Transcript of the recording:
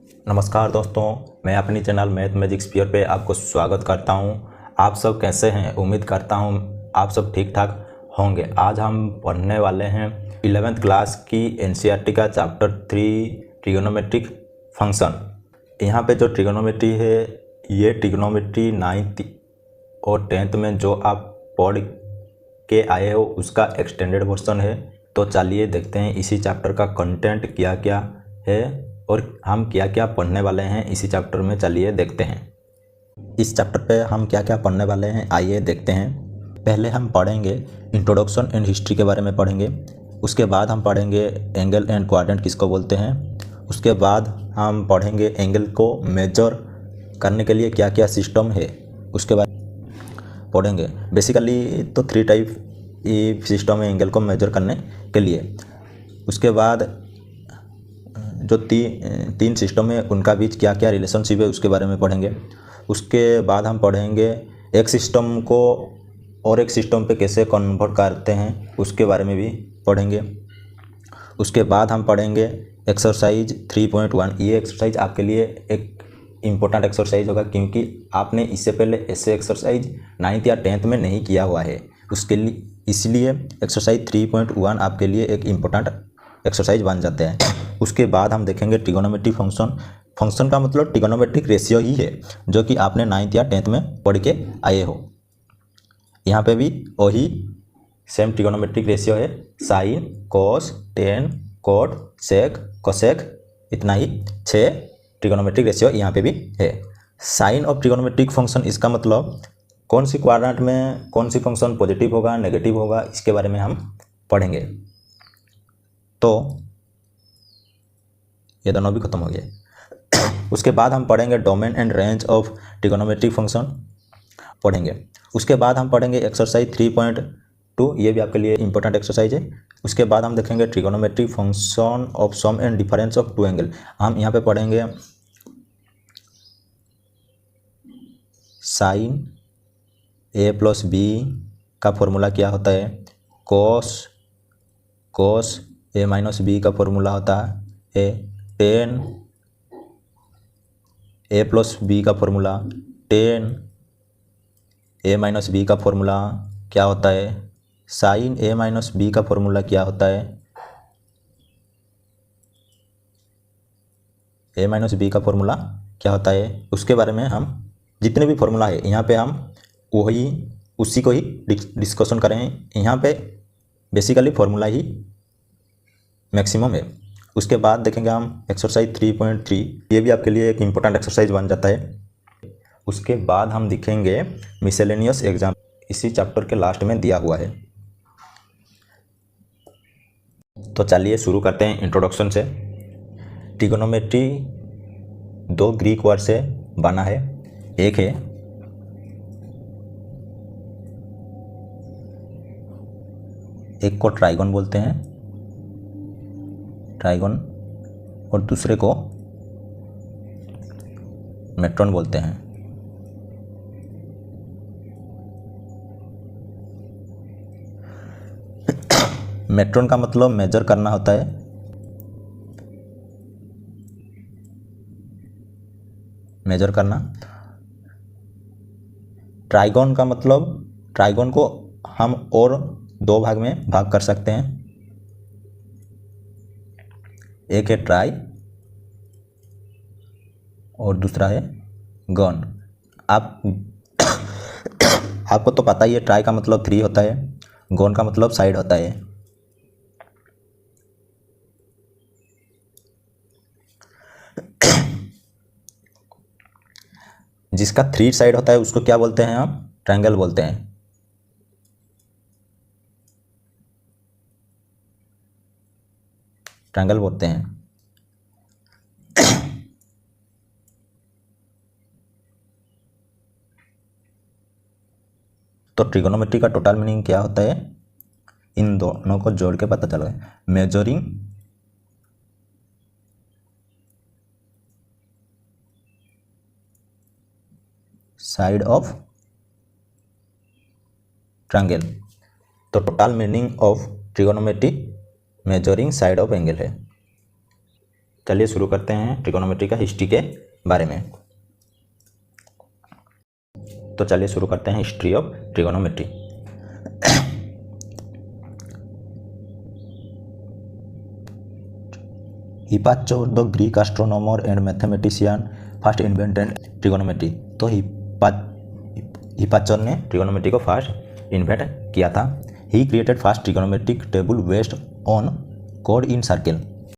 नमस्कार दोस्तों, मैं अपनी चैनल मैथ मैजिक स्पीयर पे आपको स्वागत करता हूं। आप सब कैसे हैं? उम्मीद करता हूं आप सब ठीक ठाक होंगे। आज हम पढ़ने वाले हैं 11th क्लास की एनसीईआरटी का चैप्टर 3 ट्रिगोनोमेट्रिक फंक्शन। यहाँ पे जो ट्रिगोनोमेट्री है ये ट्रिगोनोमेट्री 9th और 10th में जो आप पढ़ के आए हो उसका एक्सटेंडेड वर्जन है। तो चलिए देखते हैं इसी चैप्टर का कंटेंट क्या क्या है और हम क्या क्या पढ़ने वाले हैं इसी चैप्टर में। चलिए देखते हैं इस चैप्टर पे हम क्या क्या पढ़ने वाले हैं, आइए देखते हैं। पहले हम पढ़ेंगे इंट्रोडक्शन एंड हिस्ट्री के बारे में पढ़ेंगे। उसके बाद हम पढ़ेंगे एंगल एंड क्वाड्रेंट किसको बोलते हैं। उसके बाद हम पढ़ेंगे एंगल को मेजर करने के लिए क्या क्या सिस्टम है, उसके बाद पढ़ेंगे। बेसिकली तो 3 टाइप सिस्टम है एंगल को मेजर करने के लिए। उसके बाद जो तीन सिस्टम है उनका बीच क्या क्या रिलेशनशिप है उसके बारे में पढ़ेंगे। उसके बाद हम पढ़ेंगे एक सिस्टम को और एक सिस्टम पे कैसे कन्वर्ट करते हैं उसके बारे में भी पढ़ेंगे। उसके बाद हम पढ़ेंगे एक्सरसाइज 3.1। ये एक्सरसाइज आपके लिए एक इम्पोर्टेंट एक्सरसाइज होगा क्योंकि आपने इससे पहले ऐसे एक्सरसाइज 9th या 10th में नहीं किया हुआ है। उसके लिए इसलिए एक्सरसाइज 3.1 आपके लिए एक इम्पोर्टेंट एक्सरसाइज बन जाते हैं। उसके बाद हम देखेंगे ट्रिगोनोमेट्रिक फंक्शन। फंक्शन का मतलब ट्रिगोनोमेट्रिक रेशियो ही है जो कि आपने 9th या 10th में पढ़ के आए हो। यहाँ पे भी वही सेम ट्रिगोनोमेट्रिक रेशियो है, साइन, कोस, टेन, कोट, सेक, कोसेक, इतना ही 6 ट्रिगोनोमेट्रिक रेशियो यहाँ पे भी है। साइन ऑफ ट्रिगोनोमेट्रिक फंक्शन, इसका मतलब कौन सी क्वाड्रेंट में कौन सी फंक्शन पॉजिटिव होगा नेगेटिव होगा इसके बारे में हम पढ़ेंगे। तो ये दोनों भी खत्म हो गए। उसके बाद हम पढ़ेंगे domain and range of trigonometric function पढ़ेंगे। उसके बाद हम पढ़ेंगे एक्सरसाइज 3.2, ये भी आपके लिए इंपॉर्टेंट एक्सरसाइज है। उसके बाद हम देखेंगे trigonometric function of sum and difference of two angle. हम यहाँ पे पढ़ेंगे साइन ए प्लस बी का फॉर्मूला क्या होता है, कोस ए माइनस बी का फॉर्मूला होता है, टेन ए प्लस बी का formula, tan A minus B का फॉर्मूला क्या होता है, साइन ए माइनस बी का फॉर्मूला क्या होता है, ए माइनस बी का फॉर्मूला क्या होता है। उसके बारे में हम जितने भी फॉर्मूला है यहाँ पे हम उसी को ही डिस्कशन करें। यहाँ पे बेसिकली फॉर्मूला ही मैक्सिमम है। उसके बाद देखेंगे हम एक्सरसाइज 3.3, ये भी आपके लिए एक इम्पोर्टेंट एक्सरसाइज बन जाता है। उसके बाद हम दिखेंगे मिसेलेनियस एग्जाम, इसी चैप्टर के लास्ट में दिया हुआ है। तो चलिए शुरू करते हैं इंट्रोडक्शन से। ट्रिगोनोमेट्री 2 ग्रीक वर्ड से बना है। एक है एक को ट्राइगन बोलते हैं, ट्राइगन, और दूसरे को मेट्रॉन बोलते हैं। मेट्रॉन का मतलब मेजर करना होता है, मेजर करना। ट्राइगन का मतलब ट्राइगन को हम और 2 भाग में भाग कर सकते हैं। एक है ट्राई और दूसरा है गन। आपको तो पता ही है, ट्राई का मतलब 3 होता है, गन का मतलब साइड होता है। जिसका 3 साइड होता है उसको क्या बोलते हैं हम, ट्रायंगल बोलते हैं। ट्रायंगल बोलते हैं। तो ट्रिगोनोमेट्री का टोटल मीनिंग क्या होता है, इन दोनों को जोड़ के पता चल गया। Measuring side of triangle. तो total meaning of trigonometry measuring side of angle है। चलिए शुरू करते हैं ट्रिगोनोमेट्री का हिस्ट्री के बारे में। तो चलिए शुरू करते हैं history of trigonometry. Hipparchus the Greek astronomer and mathematician first invented trigonometry. तो हिपाचो ने ट्रिगोनोमेट्री को फर्स्ट इन्वेंट किया था। He created first trigonometric table based on कोड इन सर्कल।